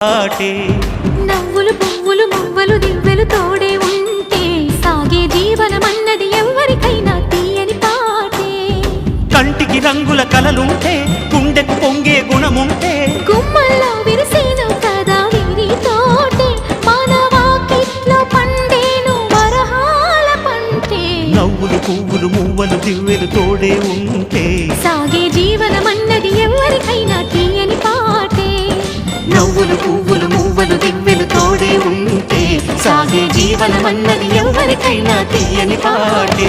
పాటే నవ్వులు పువ్వులు మువ్వలు దివ్వెలు తోడే ఉంటే సాగే జీవనమన్నది ఎవరికైనా తీయని పాటే. కంటికి రంగుల కలలుంటే గుండెకు పొంగే గుణముంటే గుమ్మల్లో విరిసేను కదా వీరి తోటే మానవాకిట్లో పండేను వరహాల పంటే. నవ్వులు పువ్వులు మువ్వలు దివ్వెలు తోడే ఉంటే సాగే జీవనమన్నది ఎవరికైనా తీయని పాటే. నవ్వులు పువ్వులు మువ్వలు దివ్వెలు తోడే ఉంటే సాగే జీవనమన్నది ఎవరికైనా తీయని పాటే.